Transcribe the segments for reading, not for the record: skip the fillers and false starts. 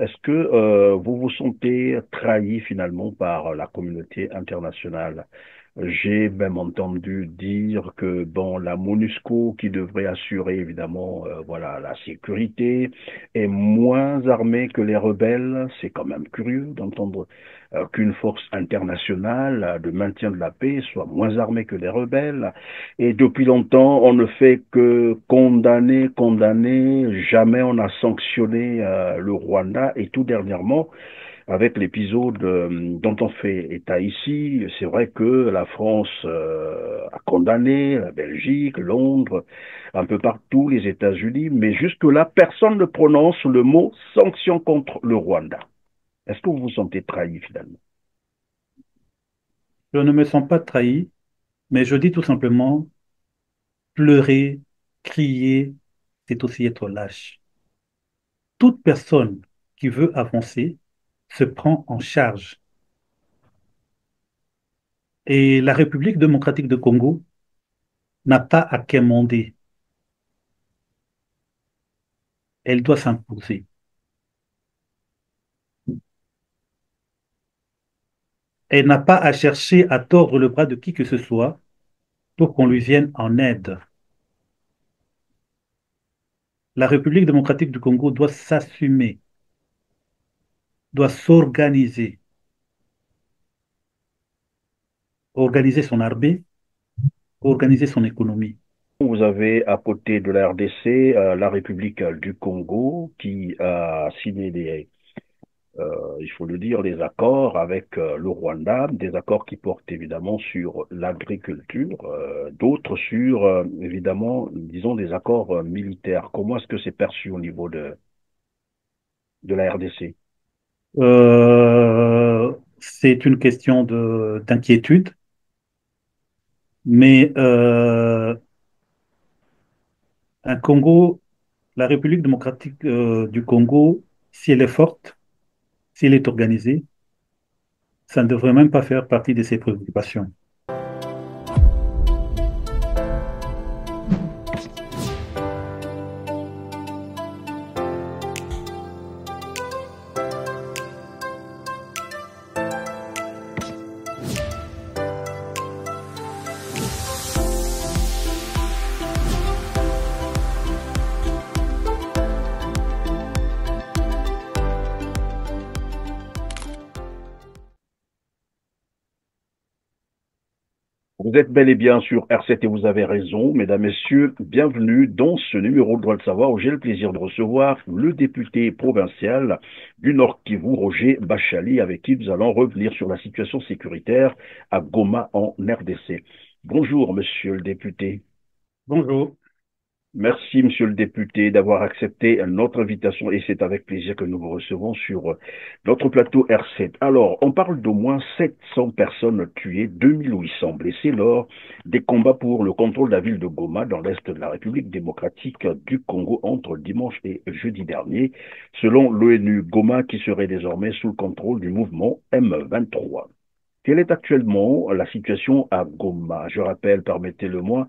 Est-ce que vous vous sentez trahi finalement par la communauté internationale? J'ai même entendu dire que bon, la MONUSCO, qui devrait assurer évidemment voilà la sécurité, est moins armée que les rebelles. C'est quand même curieux d'entendre qu'une force internationale de maintien de la paix soit moins armée que les rebelles. Et depuis longtemps, on ne fait que condamner, condamner. Jamais on a sanctionné le Rwanda. Et tout dernièrement, avec l'épisode dont on fait état ici, c'est vrai que la France a condamné la Belgique, Londres, un peu partout, les États-Unis, mais jusque-là, personne ne prononce le mot sanction contre le Rwanda. Est-ce que vous vous sentez trahi finalement? Je ne me sens pas trahi, mais je dis tout simplement, pleurer, crier, c'est aussi être lâche. Toute personne qui veut avancer se prend en charge. Et la République démocratique de Congo n'a pas à quémander. Elle doit s'imposer. Elle n'a pas à chercher à tordre le bras de qui que ce soit pour qu'on lui vienne en aide. La République démocratique du Congo doit s'assumer, doit s'organiser, organiser son armée, organiser son économie. Vous avez à côté de la RDC la République du Congo qui a signé il faut le dire, des accords avec le Rwanda, des accords qui portent évidemment sur l'agriculture, d'autres sur évidemment, disons, des accords militaires. Comment est-ce que c'est perçu au niveau de la RDC? C'est une question d'inquiétude, mais un Congo, la République démocratique du Congo, si elle est forte, si elle est organisée, ça ne devrait même pas faire partie de ses préoccupations. Vous êtes bel et bien sur R7 et vous avez raison, mesdames, messieurs, bienvenue dans ce numéro de Droit de savoir où j'ai le plaisir de recevoir le député provincial du Nord Kivu, Roger Bachali, avec qui nous allons revenir sur la situation sécuritaire à Goma en RDC. Bonjour, monsieur le député. Bonjour. Merci, monsieur le député, d'avoir accepté notre invitation et c'est avec plaisir que nous vous recevons sur notre plateau R7. Alors, on parle d'au moins 700 personnes tuées, 2800 blessés lors des combats pour le contrôle de la ville de Goma dans l'est de la République démocratique du Congo entre dimanche et jeudi dernier, selon l'ONU. Goma qui serait désormais sous le contrôle du mouvement M23. Quelle est actuellement la situation à Goma? Je rappelle, permettez-le-moi,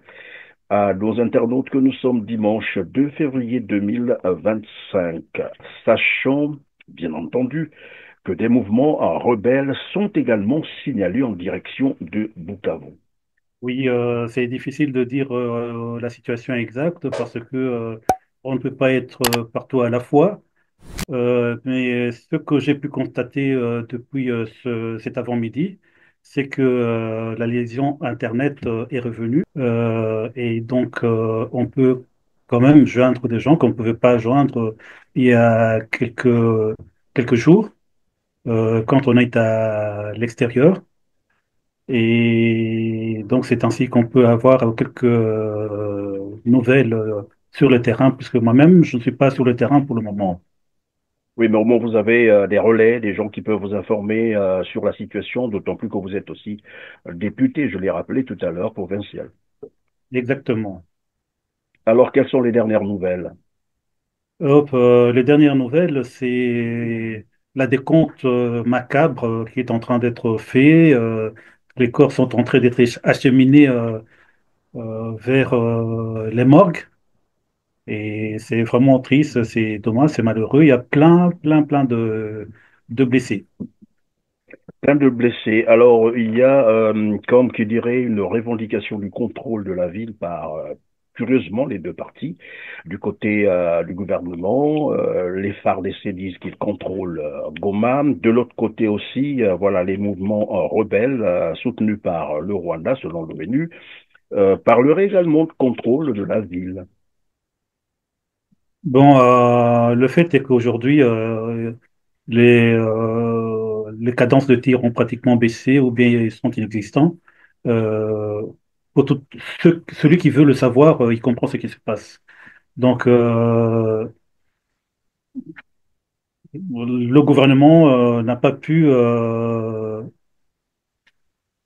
à nos internautes que nous sommes dimanche 2 février 2025, sachant bien entendu que des mouvements rebelles sont également signalés en direction de Bukavu. Oui, c'est difficile de dire la situation exacte parce que on ne peut pas être partout à la fois. Mais ce que j'ai pu constater depuis cet avant-midi, c'est que la liaison Internet est revenue et donc on peut quand même joindre des gens qu'on ne pouvait pas joindre il y a quelques jours quand on est à l'extérieur. Et donc c'est ainsi qu'on peut avoir quelques nouvelles sur le terrain, puisque moi-même, je ne suis pas sur le terrain pour le moment. Oui, mais au moins vous avez des relais, des gens qui peuvent vous informer sur la situation, d'autant plus que vous êtes aussi député, je l'ai rappelé tout à l'heure, provincial. Exactement. Alors, quelles sont les dernières nouvelles? Hop, les dernières nouvelles, c'est la décompte macabre qui est en train d'être fait. Les corps sont en train d'être acheminés vers les morgues. Et c'est vraiment triste, c'est dommage, c'est malheureux. Il y a plein, plein, plein de blessés. Plein de blessés. Alors, il y a, comme qui dirait, une revendication du contrôle de la ville par, curieusement, les deux partis. Du côté du gouvernement, les FARDC disent qu'ils contrôlent Goma. De l'autre côté aussi, voilà, les mouvements rebelles soutenus par le Rwanda, selon l'ONU, parleraient également de contrôle de la ville. Bon, le fait est qu'aujourd'hui, les cadences de tir ont pratiquement baissé ou bien ils sont inexistants. Euh, pour celui qui veut le savoir, il comprend ce qui se passe. Donc, le gouvernement n'a pas pu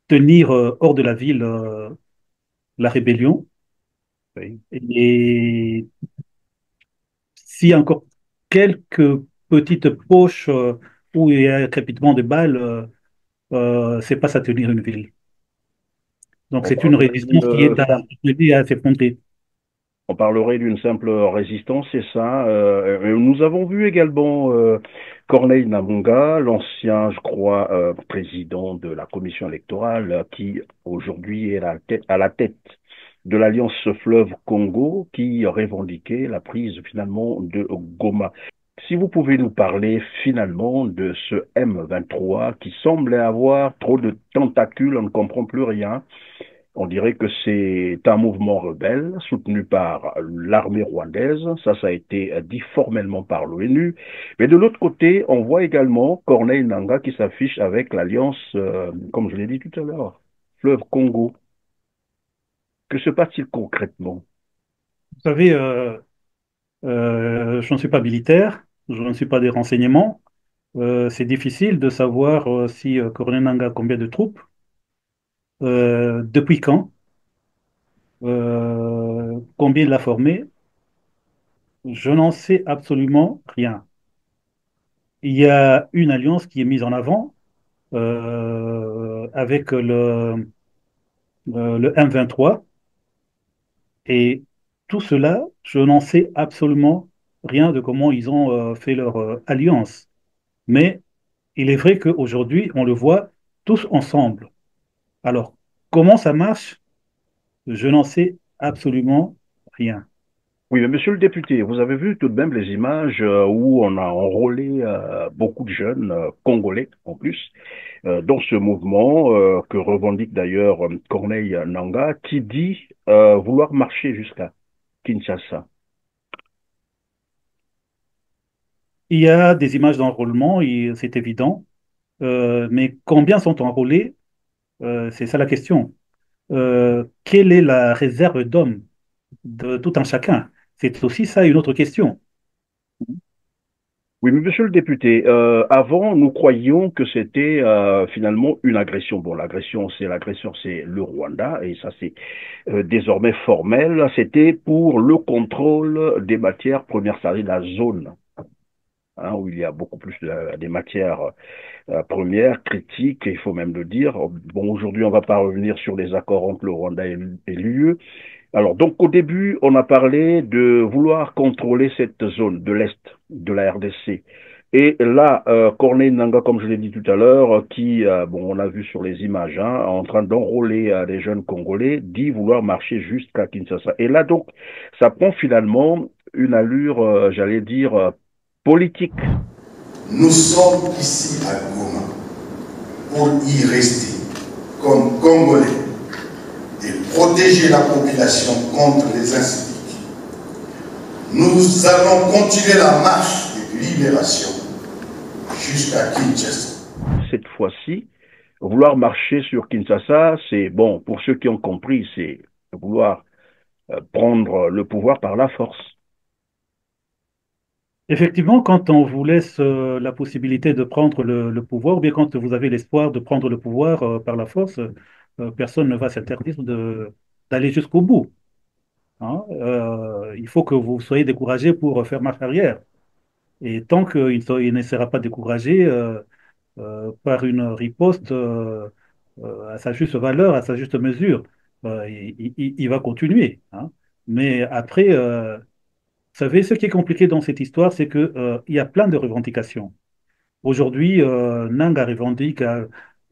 tenir hors de la ville la rébellion. Oui. Et s'il y a encore quelques petites poches où il y a un crépitement de balles, c'est pas ça tenir une ville. Donc On c'est une parlerait résistance qui est à s'effondrer. On parlerait d'une simple résistance, c'est ça. Nous avons vu également Corneille Namunga, l'ancien, je crois, président de la commission électorale, qui aujourd'hui est à la tête de l'Alliance Fleuve Congo, qui revendiquait la prise finalement de Goma. Si vous pouvez nous parler finalement de ce M23 qui semble avoir trop de tentacules, on ne comprend plus rien. On dirait que c'est un mouvement rebelle soutenu par l'armée rwandaise. Ça a été dit formellement par l'ONU. Mais de l'autre côté, on voit également Corneille Nangaa qui s'affiche avec l'alliance, comme je l'ai dit tout à l'heure, Fleuve Congo. Que se passe-t-il concrètement? Vous savez, je ne suis pas militaire, je ne suis pas des renseignements. C'est difficile de savoir si Corneille Nangaa a combien de troupes, depuis quand, combien il l'a formé. Je n'en sais absolument rien. Il y a une alliance qui est mise en avant avec le M23 et tout cela, je n'en sais absolument rien de comment ils ont fait leur alliance. Mais il est vrai qu'aujourd'hui, on le voit tous ensemble. Alors, comment ça marche? Je n'en sais absolument rien. Oui, mais monsieur le député, vous avez vu tout de même les images où on a enrôlé beaucoup de jeunes congolais en plus dans ce mouvement que revendique d'ailleurs Corneille Nangaa, qui dit vouloir marcher jusqu'à Kinshasa. Il y a des images d'enrôlement, c'est évident, mais combien sont enrôlés? C'est ça la question. Quelle est la réserve d'hommes de tout un chacun? C'est aussi ça une autre question. Oui, mais monsieur le député, avant, nous croyions que c'était finalement une agression. Bon, l'agression, c'est le Rwanda, et ça, c'est désormais formel. C'était pour le contrôle des matières premières, c'est-à-dire la zone hein, où il y a beaucoup plus des matières premières, critiques, il faut même le dire. Bon, aujourd'hui, on ne va pas revenir sur les accords entre le Rwanda et l'UE. Alors, donc, au début, on a parlé de vouloir contrôler cette zone de l'Est de la RDC. Et là, Corneille Nangaa, comme je l'ai dit tout à l'heure, qui, bon, on a vu sur les images, hein, en train d'enrôler les jeunes Congolais, dit vouloir marcher jusqu'à Kinshasa. Et là, donc, ça prend finalement une allure, j'allais dire, politique. Nous sommes ici à Goma pour y rester comme Congolais et protéger la population contre les inciviques. Nous allons continuer la marche de libération jusqu'à Kinshasa. Cette fois-ci, vouloir marcher sur Kinshasa, c'est, bon, pour ceux qui ont compris, c'est vouloir prendre le pouvoir par la force. Effectivement, quand on vous laisse la possibilité de prendre le pouvoir, ou bien quand vous avez l'espoir de prendre le pouvoir par la force, personne ne va s'interdire d'aller jusqu'au bout, hein. Il faut que vous soyez découragé pour faire marche arrière. Et tant qu'il ne sera pas découragé par une riposte à sa juste valeur, à sa juste mesure, il va continuer, hein. Mais après, Vous savez, ce qui est compliqué dans cette histoire, c'est que, il y a plein de revendications. Aujourd'hui, Nanga revendique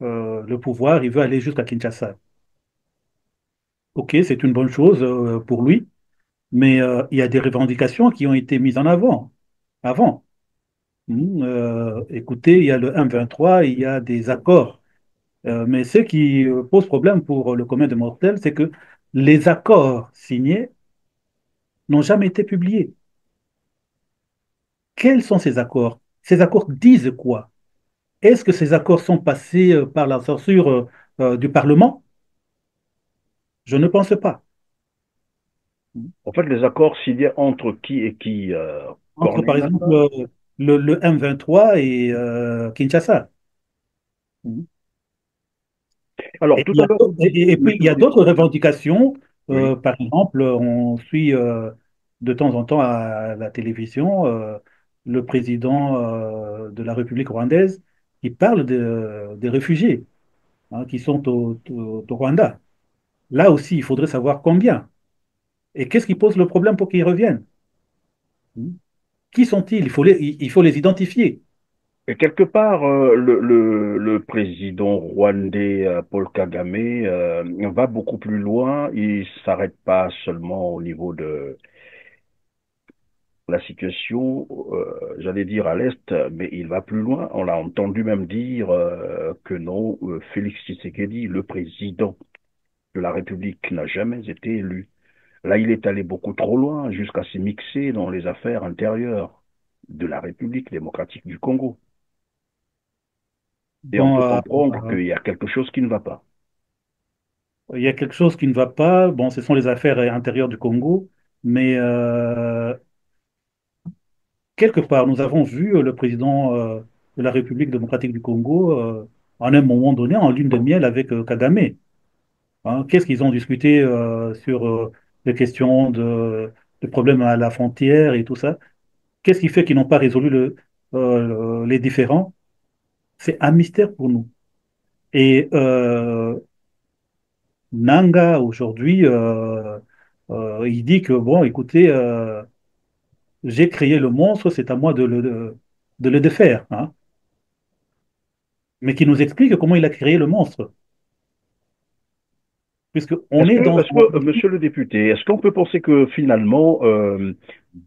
le pouvoir, il veut aller jusqu'à Kinshasa. Ok, c'est une bonne chose pour lui, mais il y a des revendications qui ont été mises en avant. Écoutez, il y a le M23, il y a des accords. Mais ce qui pose problème pour le commun des mortels, c'est que les accords signés n'ont jamais été publiés. Quels sont ces accords? Ces accords disent quoi? Est-ce que ces accords sont passés par la censure du Parlement? Je ne pense pas. En fait, les accords signés entre qui et qui, Entre, par Corneille exemple, Nangaa? le M23 et Kinshasa. Alors, Et, tout il y à a l'heure, d'autres- vous disiez, et puis, il monsieur y le a d'autres député, revendications. oui. Par exemple, on suit de temps en temps à la télévision le président de la République rwandaise qui parle des réfugiés qui sont au Rwanda. Là aussi, il faudrait savoir combien. Et qu'est-ce qui pose le problème pour qu'ils reviennent? Qui sont-ils? Il faut les identifier. Et quelque part, le président rwandais Paul Kagame va beaucoup plus loin. Il s'arrête pas seulement au niveau de la situation, j'allais dire à l'Est, mais il va plus loin. On l'a entendu même dire que non, Félix Tshisekedi, le président de la République, n'a jamais été élu. Là, il est allé beaucoup trop loin, jusqu'à s'immiscer dans les affaires intérieures de la République démocratique du Congo. Et on Bon, peut comprendre qu'il y a quelque chose qui ne va pas. il y a quelque chose qui ne va pas. Bon, ce sont les affaires intérieures du Congo, mais quelque part, nous avons vu le président de la République démocratique du Congo en un moment donné en lune de miel avec Kagame. Qu'est-ce qu'ils ont discuté sur les questions de problèmes à la frontière et tout ça? Qu'est-ce qui fait qu'ils n'ont pas résolu les différends? C'est un mystère pour nous. Et Nanga, aujourd'hui, il dit que, bon, écoutez, j'ai créé le monstre, c'est à moi de le défaire. Mais qui nous explique comment il a créé le monstre. Puisqu'on est dans... Monsieur le député, est-ce qu'on peut penser que finalement,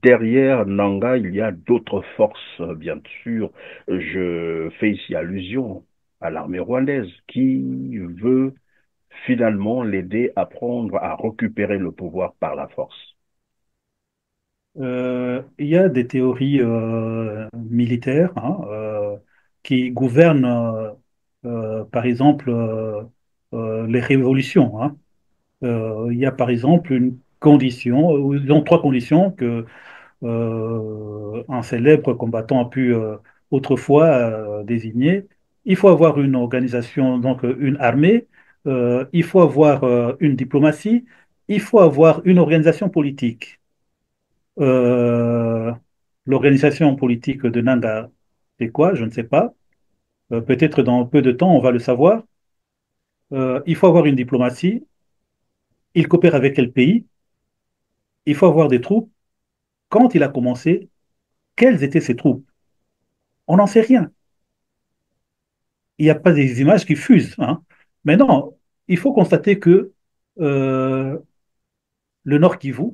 derrière Nanga, il y a d'autres forces, bien sûr. Je fais ici allusion à l'armée rwandaise qui veut finalement l'aider à prendre, à récupérer le pouvoir par la force. Il y a des théories militaires qui gouvernent, par exemple, les révolutions. Il y a, par exemple, une condition, ou disons trois conditions que un célèbre combattant a pu autrefois désigner. Il faut avoir une organisation, donc une armée, il faut avoir une diplomatie, il faut avoir une organisation politique. Euh, L'organisation politique de Nanga, c'est quoi? Je ne sais pas. Peut-être dans peu de temps, on va le savoir. Il faut avoir une diplomatie. Il coopère avec quel pays? Il faut avoir des troupes. Quand il a commencé, quelles étaient ces troupes? On n'en sait rien. Il n'y a pas des images qui fusent. Maintenant, il faut constater que euh, le Nord Kivu,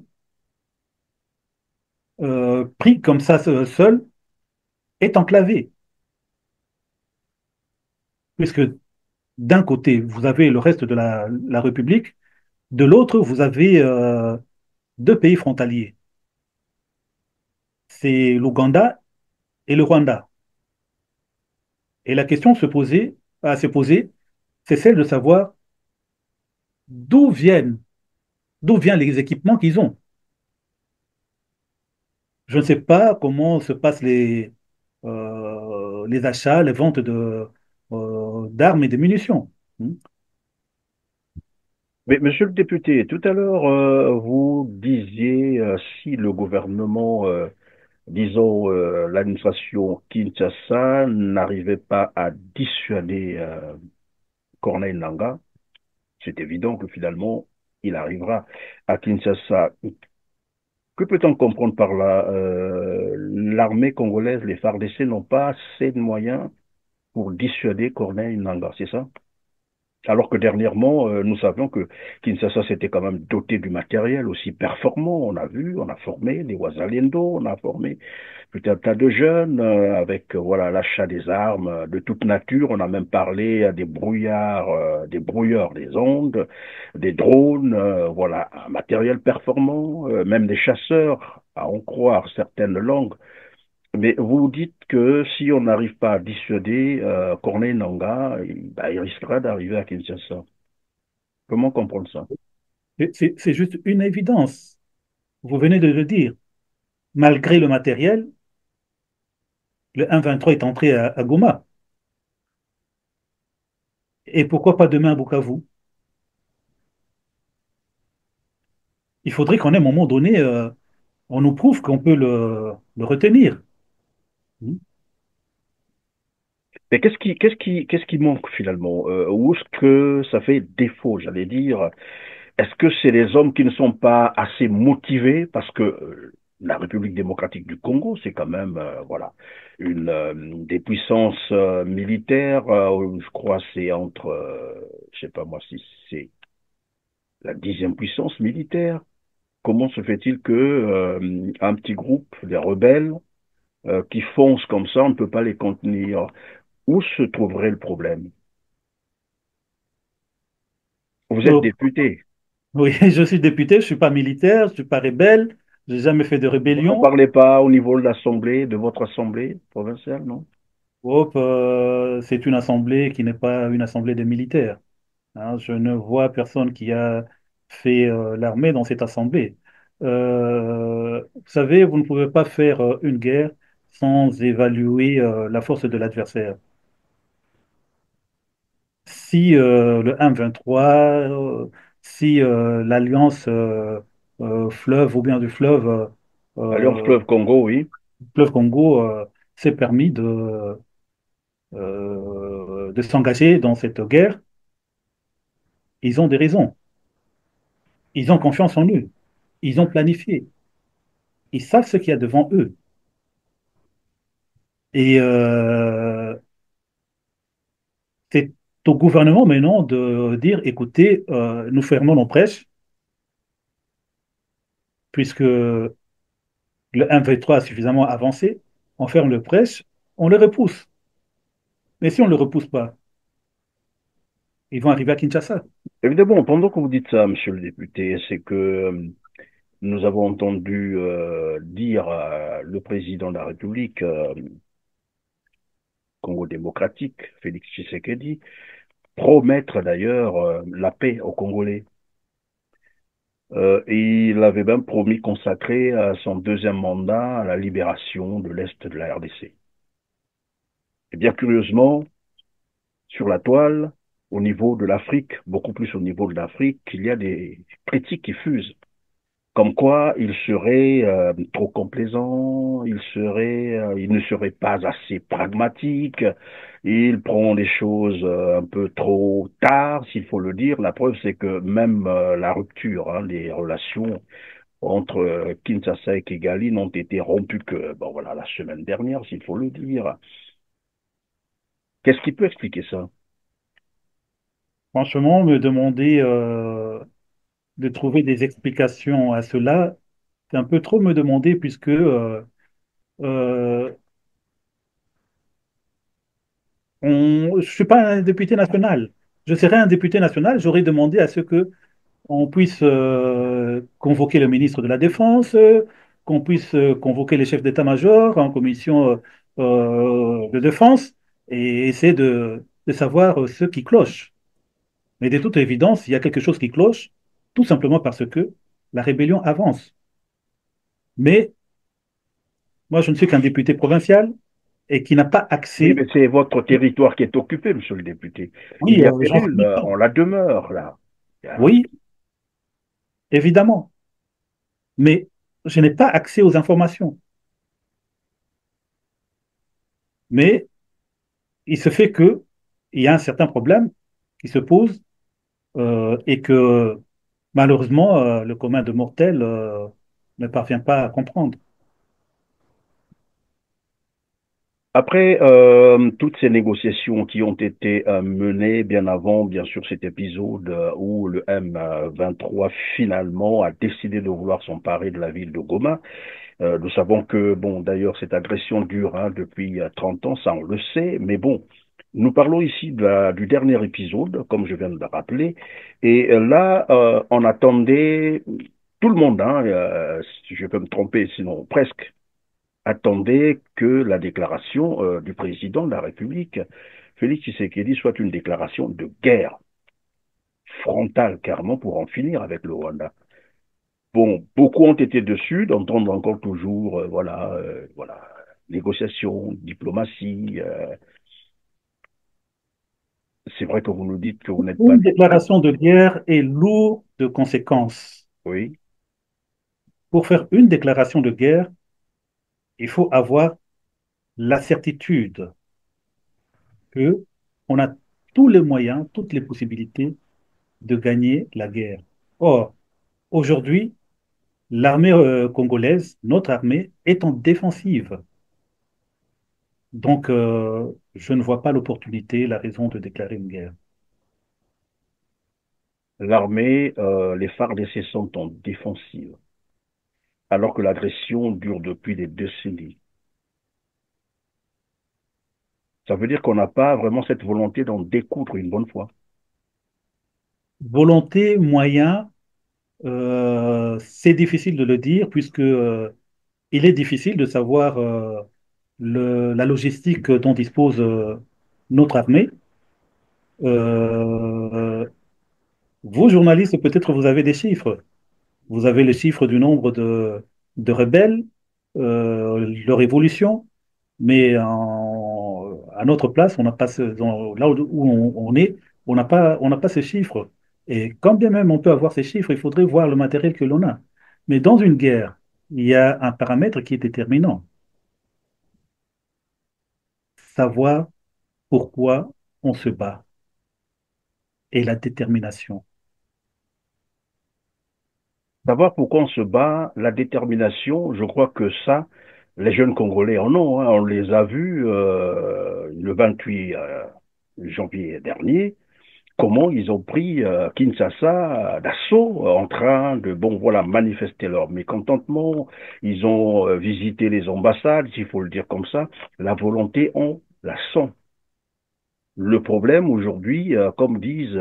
pris comme ça seul, est enclavé. Puisque d'un côté, vous avez le reste de la République, de l'autre, vous avez deux pays frontaliers. C'est l'Ouganda et le Rwanda. Et la question à se poser, c'est celle de savoir d'où viennent, d'où viennent les équipements qu'ils ont. Je ne sais pas comment se passent les achats, les ventes d'armes et de munitions. Hmm. Mais monsieur le député, tout à l'heure, vous disiez si le gouvernement, disons, l'administration Kinshasa n'arrivait pas à dissuader Corneille Nangaa, c'est évident que finalement, il arrivera à Kinshasa. Que peut-on comprendre par là? L'armée congolaise, les FARDC n'ont pas assez de moyens pour dissuader Corneille Nangaa, c'est ça? Alors que dernièrement, nous savions que Kinshasa s'était quand même doté du matériel aussi performant. On a vu, on a formé des Wazalendo, on a formé tout un tas de jeunes avec voilà l'achat des armes de toute nature. On a même parlé des brouillards, des brouilleurs des ondes, des drones, voilà, un matériel performant, même des chasseurs, à en croire certaines langues. Mais vous dites que si on n'arrive pas à dissuader Corneille Nangaa, il risquera d'arriver à Kinshasa. Comment comprendre ça? C'est juste une évidence. Vous venez de le dire. Malgré le matériel, le 1-23 est entré à Goma. Et pourquoi pas demain à Bukavu? Il faudrait qu'en un moment donné, on nous prouve qu'on peut le retenir. Hmm. Mais qu'est-ce qui manque finalement? Où est-ce que ça fait défaut, j'allais dire? Est-ce que c'est les hommes qui ne sont pas assez motivés? Parce que la République démocratique du Congo, c'est quand même, voilà, une des puissances militaires. Je crois c'est entre, je sais pas moi si c'est la 10e puissance militaire. Comment se fait-il que un petit groupe, des rebelles, qui foncent comme ça, on ne peut pas les contenir? Où se trouverait le problème? Vous êtes Donc, député. oui, je suis député, je ne suis pas militaire, je ne suis pas rebelle, je n'ai jamais fait de Vous n'en rébellion. parlez pas au niveau de l'Assemblée, de votre Assemblée provinciale, non? Hop, c'est une assemblée qui n'est pas une assemblée de militaires. Hein. Je ne vois personne qui a fait l'armée dans cette assemblée. Vous savez, vous ne pouvez pas faire une guerre sans évaluer la force de l'adversaire. Si le 1-23, si l'alliance fleuve ou bien du Alliance euh, Fleuve Congo, oui. fleuve Congo s'est permis de s'engager dans cette guerre, ils ont des raisons. Ils ont confiance en eux. Ils ont planifié. Ils savent ce qu'il y a devant eux. Et c'est au gouvernement maintenant de dire, écoutez, nous fermons nos prêches, puisque le 1-23 a suffisamment avancé, on ferme le prêche, on le repousse. Mais si on ne le repousse pas, ils vont arriver à Kinshasa. Évidemment, pendant que vous dites ça, monsieur le député, c'est que nous avons entendu dire le président de la République Congo démocratique, Félix Tshisekedi, promettre d'ailleurs la paix aux Congolais. Il avait même promis consacrer son deuxième mandat à la libération de l'Est de la RDC. Et bien curieusement, sur la toile, au niveau de l'Afrique, beaucoup plus au niveau de l'Afrique, il y a des critiques qui fusent. Comme quoi, il serait trop complaisant, il ne serait pas assez pragmatique, il prend les choses un peu trop tard, s'il faut le dire. La preuve, c'est que même la rupture, hein, les relations entre Kinshasa et Kigali n'ont été rompues que, bon voilà, la semaine dernière, s'il faut le dire. Qu'est-ce qui peut expliquer ça? Franchement, me demander de trouver des explications à cela, c'est un peu trop me demander puisque euh, je ne suis pas un député national. Je serais un député national, j'aurais demandé à ce que on puisse convoquer le ministre de la Défense, qu'on puisse convoquer les chefs d'état-major en commission de défense et essayer de savoir ce qui cloche. Mais de toute évidence, il y a quelque chose qui cloche, tout simplement parce que la rébellion avance. Mais moi, je ne suis qu'un député provincial et qui n'a pas Oui, accès. mais c'est votre territoire qui est occupé, monsieur le député. Il Oui, y a j'en péril suis pas. en la demeure, là. Oui, évidemment. Mais je n'ai pas accès aux informations. Mais il se fait que il y a un certain problème qui se pose et que malheureusement, le commun de mortels ne parvient pas à comprendre. Après toutes ces négociations qui ont été menées bien avant, bien sûr, cet épisode où le M23 finalement a décidé de vouloir s'emparer de la ville de Goma, nous savons que, bon, d'ailleurs, cette agression dure depuis 30 ans, ça on le sait, mais bon, nous parlons ici du dernier épisode, comme je viens de le rappeler, et là, on attendait, tout le monde, si je peux me tromper, sinon presque, attendait que la déclaration du président de la République, Félix Tshisekedi, soit une déclaration de guerre frontale, carrément, pour en finir avec le Rwanda. Bon, beaucoup ont été dessus d'entendre encore toujours, voilà, négociation, diplomatie. C'est vrai que vous nous dites que vous n'êtes pas Une d'accord. déclaration de guerre est lourde de conséquences. Oui, Pour faire une déclaration de guerre, il faut avoir la certitude que on a tous les moyens, toutes les possibilités de gagner la guerre. Or, aujourd'hui, l'armée congolaise, notre armée, est en défensive. Donc, je ne vois pas l'opportunité, la raison de déclarer une guerre. l'armée, les FARDC sont en défensive, alors que l'agression dure depuis des décennies. Ça veut dire qu'on n'a pas vraiment cette volonté d'en découdre une bonne fois. Volonté, moyen, c'est difficile de le dire puisque il est difficile de savoir la logistique dont dispose notre armée. Euh, Vous, journalistes, peut-être vous avez des chiffres. Vous avez le chiffre du nombre de rebelles, leur évolution, mais à notre place, on n'a pas là où on est, on n'a pas ces chiffres. Et quand bien même on peut avoir ces chiffres, il faudrait voir le matériel que l'on a. Mais dans une guerre, il y a un paramètre qui est déterminant, savoir pourquoi on se bat et la détermination. Savoir pourquoi on se bat, la détermination, je crois que ça, les jeunes Congolais en ont. On les a vus le 28 janvier dernier, comment ils ont pris Kinshasa d'assaut en train de, bon, voilà, manifester leur mécontentement. Ils ont visité les ambassades, s'il faut le dire comme ça. La volonté, on la sent. Le problème aujourd'hui, comme disent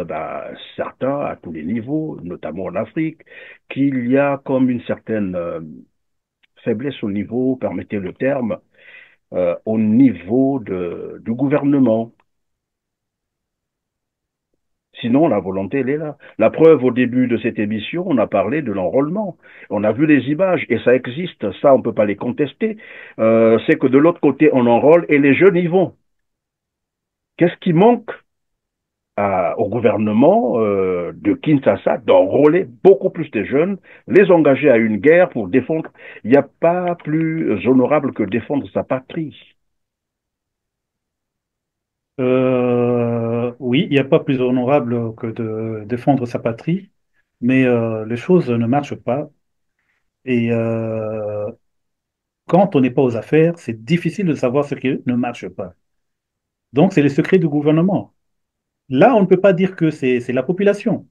certains à tous les niveaux, notamment en Afrique, qu'il y a comme une certaine faiblesse au niveau, permettez le terme, au niveau du gouvernement. Sinon, la volonté, elle est là. La preuve, au début de cette émission, on a parlé de l'enrôlement. On a vu les images, et ça existe, ça, on ne peut pas les contester. C'est que de l'autre côté, on enrôle et les jeunes y vont. Qu'est-ce qui manque au gouvernement de Kinshasa d'enrôler beaucoup plus de jeunes, les engager à une guerre pour défendre? Il n'y a pas plus honorable que défendre sa patrie. Oui, il n'y a pas plus honorable que de défendre sa patrie, mais les choses ne marchent pas. Et quand on n'est pas aux affaires, c'est difficile de savoir ce qui ne marche pas. Donc, c'est les secrets du gouvernement. Là, on ne peut pas dire que c'est la population.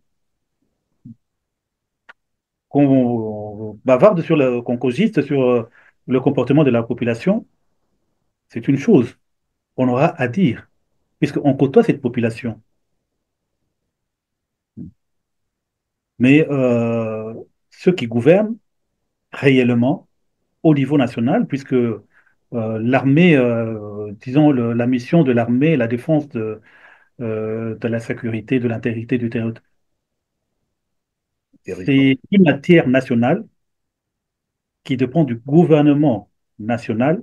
Qu'on bavarde sur qu'on cogite sur le comportement de la population, c'est une chose. On aura à dire, puisqu'on côtoie cette population. Mais ceux qui gouvernent réellement au niveau national, puisque l'armée, disons, la mission de l'armée, la défense de la sécurité, de l'intégrité du territoire, Territoire. c'est une matière nationale qui dépend du gouvernement national,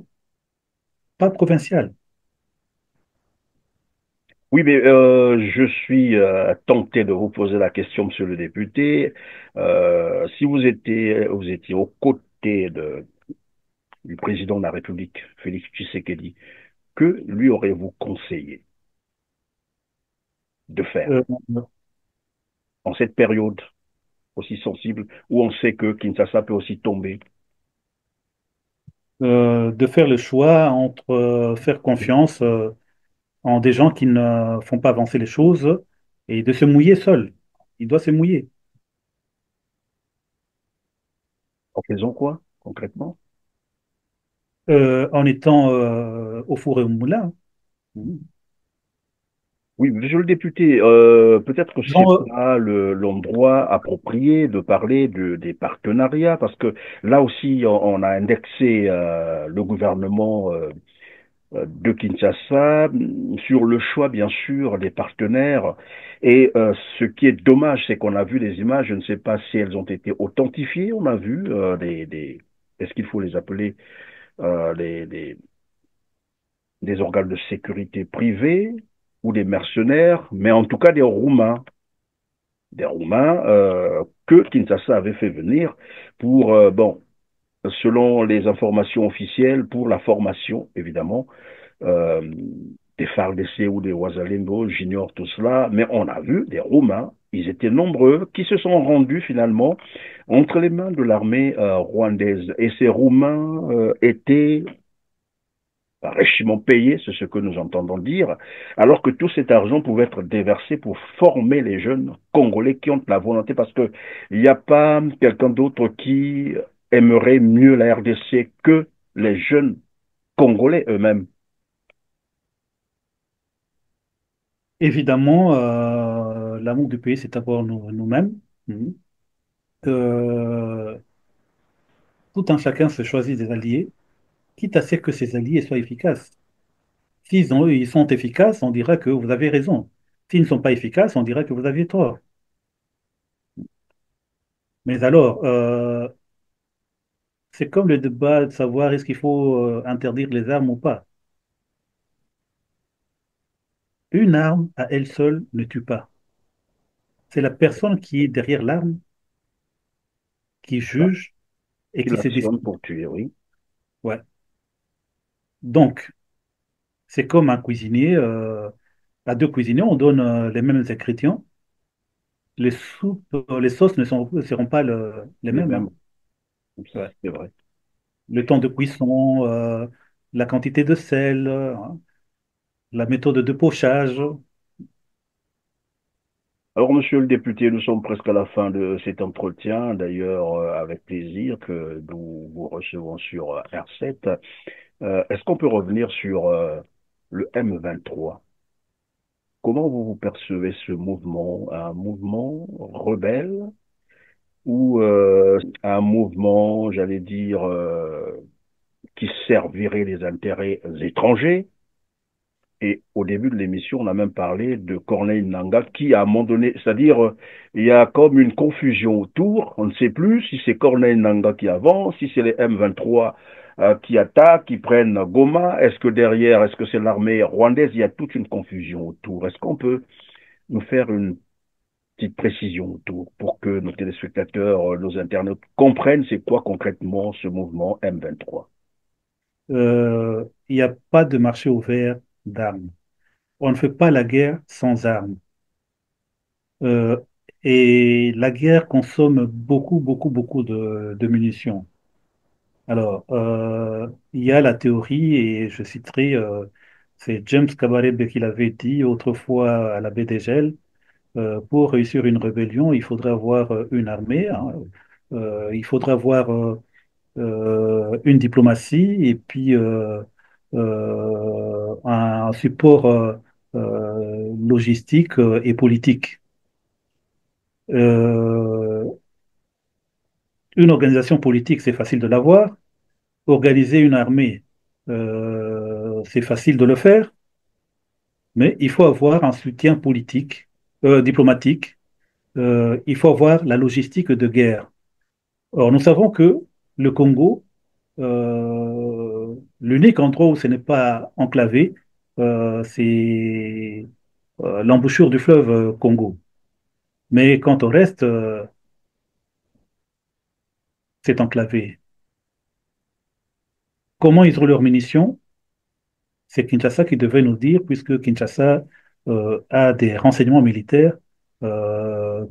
pas provincial. Oui, mais je suis tenté de vous poser la question, monsieur le député. Si vous étiez aux côtés du président de la République, Félix Tshisekedi, que lui aurez-vous conseillé de faire Euh, en cette période aussi sensible où on sait que Kinshasa peut aussi tomber? de faire le choix entre faire confiance en des gens qui ne font pas avancer les choses et de se mouiller seul. Il doit se mouiller. En faisant quoi, concrètement? En étant au four et au moulin. Mhm. Oui, monsieur le député, peut-être que c'est Disons, pas l'endroit approprié de parler des partenariats, parce que là aussi, on a indexé le gouvernement de Kinshasa sur le choix, bien sûr, des partenaires. Et ce qui est dommage, c'est qu'on a vu les images, je ne sais pas si elles ont été authentifiées, on a vu est-ce qu'il faut les appeler euh, les, les- des organes de sécurité privés ou des mercenaires, mais en tout cas des Roumains que Kinshasa avait fait venir pour, bon, selon les informations officielles, pour la formation, évidemment, euh, des FARDC ou des Ouazalendo, j'ignore tout cela, mais on a vu des Roumains, ils étaient nombreux, qui se sont rendus finalement entre les mains de l'armée rwandaise. Et ces Roumains étaient richement payés, c'est ce que nous entendons dire, alors que tout cet argent pouvait être déversé pour former les jeunes Congolais qui ont la volonté, parce que il n'y a pas quelqu'un d'autre qui aimerait mieux la RDC que les jeunes Congolais eux-mêmes. évidemment, l'amour du pays, c'est d'abord nous-mêmes. Mhm. Euh, Tout un chacun se choisit des alliés, quitte à ce que ces alliés soient efficaces. Ils sont efficaces, on dira que vous avez raison. S'ils ne sont pas efficaces, on dira que vous aviez tort. Mais alors, c'est comme le débat de savoir est-ce qu'il faut interdire les armes ou pas. Une arme à elle seule ne tue pas. C'est la personne qui est derrière l'arme qui Ça, juge et qui qui se l'actionne décide. pour tuer, oui. Ouais. Donc, c'est comme un cuisinier. À deux cuisiniers, on donne les mêmes ingrédients. Les soupes, les sauces seront pas les Les mêmes, mêmes, hein. Ouais. c'est vrai. Le temps de cuisson, la quantité de sel, hein, la méthode de pochage. Alors, monsieur le député, nous sommes presque à la fin de cet entretien. D'ailleurs, avec plaisir que nous vous recevons sur R7. Est-ce qu'on peut revenir sur le M23? Comment vous percevez ce mouvement? Un mouvement rebelle ou un mouvement, j'allais dire, qui servirait les intérêts étrangers? Et au début de l'émission, on a même parlé de Corneille Nangaa qui, à un moment donné, c'est-à-dire, il y a comme une confusion autour. On ne sait plus si c'est Corneille Nangaa qui avance, si c'est les M23 qui attaquent, qui prennent Goma. Est-ce que derrière, est-ce que c'est l'armée rwandaise? Il y a toute une confusion autour. Est-ce qu'on peut nous faire une petite précision autour pour que nos téléspectateurs, nos internautes comprennent c'est quoi concrètement ce mouvement M23? Il n'y a pas de marché ouvert d'armes. On ne fait pas la guerre sans armes. Euh, et la guerre consomme beaucoup, beaucoup, beaucoup de munitions. Alors, il y a la théorie, et je citerai, c'est James Kabarebe qui l'avait dit autrefois à la baie des Gels, pour réussir une rébellion, il faudrait avoir une armée, hein, il faudrait avoir une diplomatie et puis un support logistique et politique. Euh, une organisation politique, c'est facile de l'avoir. Organiser une armée, c'est facile de le faire, mais il faut avoir un soutien politique, diplomatique. Il faut avoir la logistique de guerre. Or, nous savons que le Congo, l'unique endroit où ce n'est pas enclavé, c'est l'embouchure du fleuve Congo. Mais quand on reste, c'est enclavé. Comment ils ont leurs munitions? C'est Kinshasa qui devait nous dire, puisque Kinshasa a des renseignements militaires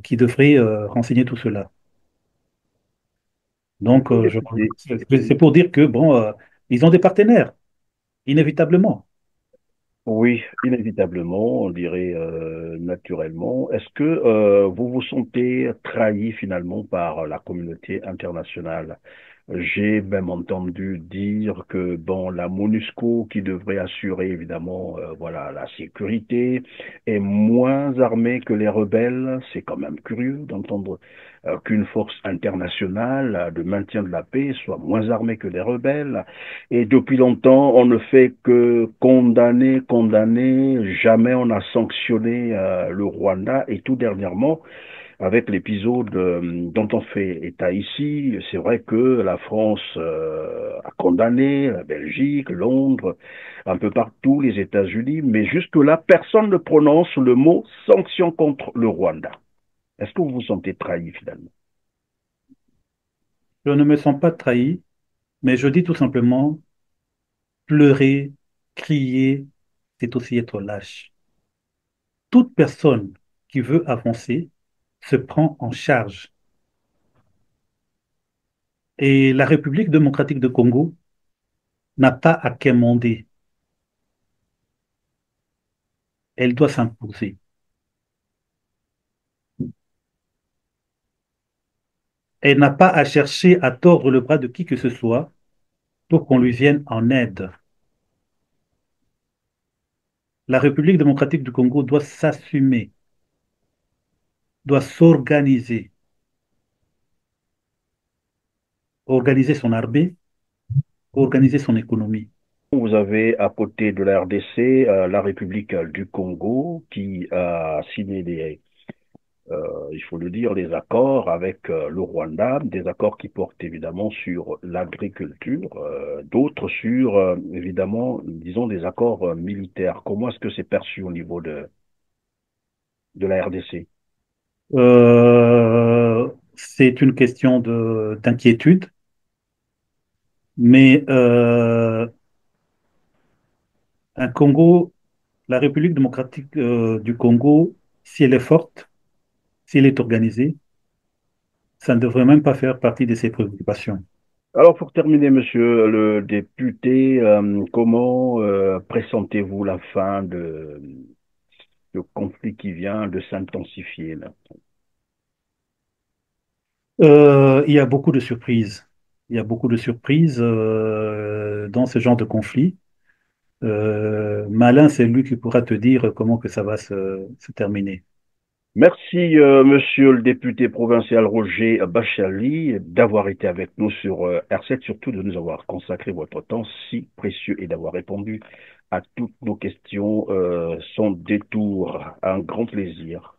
qui devraient renseigner tout cela. Donc, Monsieur le député, c'est pour dire que, bon, Ils ont des partenaires, inévitablement. Oui, inévitablement, on dirait naturellement. Est-ce que vous vous sentez trahi finalement par la communauté internationale? J'ai même entendu dire que bon, la MONUSCO, qui devrait assurer évidemment voilà la sécurité, est moins armée que les rebelles. C'est quand même curieux d'entendre qu'une force internationale de maintien de la paix soit moins armée que les rebelles. Et depuis longtemps, on ne fait que condamner, condamner. Jamais on a sanctionné le Rwanda. Et tout dernièrement, avec l'épisode dont on fait état ici, c'est vrai que la France a condamné la Belgique, Londres, un peu partout, les États-Unis, mais jusque-là, personne ne prononce le mot sanction contre le Rwanda. Est-ce que vous vous sentez trahi finalement? Je ne me sens pas trahi, mais je dis tout simplement, pleurer, crier, c'est aussi être lâche. Toute personne qui veut avancer se prend en charge. Et la République démocratique de Congo n'a pas à quémander. Elle doit s'imposer. Elle n'a pas à chercher à tordre le bras de qui que ce soit pour qu'on lui vienne en aide. La République démocratique du Congo doit s'assumer, doit s'organiser, organiser son armée, organiser son économie. Vous avez à côté de la RDC la République du Congo qui a signé il faut le dire, des accords avec le Rwanda, des accords qui portent évidemment sur l'agriculture, d'autres sur évidemment, disons, des accords militaires. Comment est-ce que c'est perçu au niveau de la RDC? C'est une question d'inquiétude, mais un Congo, la République démocratique du Congo, si elle est forte, si elle est organisée, ça ne devrait même pas faire partie de ses préoccupations. Alors pour terminer, monsieur le député, comment pressentez-vous la fin de ce conflit qui vient de s'intensifier là? Il y a beaucoup de surprises. Il y a beaucoup de surprises dans ce genre de conflit. Malin, c'est lui qui pourra te dire comment que ça va se terminer. Merci, monsieur le député provincial Roger Bachali, d'avoir été avec nous sur R7, surtout de nous avoir consacré votre temps si précieux et d'avoir répondu à toutes nos questions sans détour. Un grand plaisir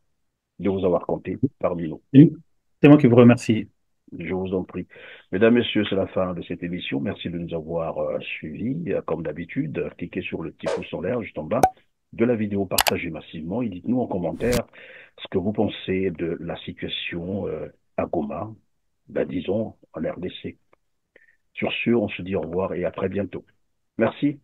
de vous avoir compté parmi nous. Oui. C'est moi qui vous remercie. Je vous en prie. Mesdames, Messieurs, c'est la fin de cette émission. Merci de nous avoir suivis. Comme d'habitude, cliquez sur le petit pouce en l'air juste en bas de la vidéo, partagez massivement et dites-nous en commentaire ce que vous pensez de la situation à Goma, ben, disons en RDC. Sur ce, on se dit au revoir et à très bientôt. Merci.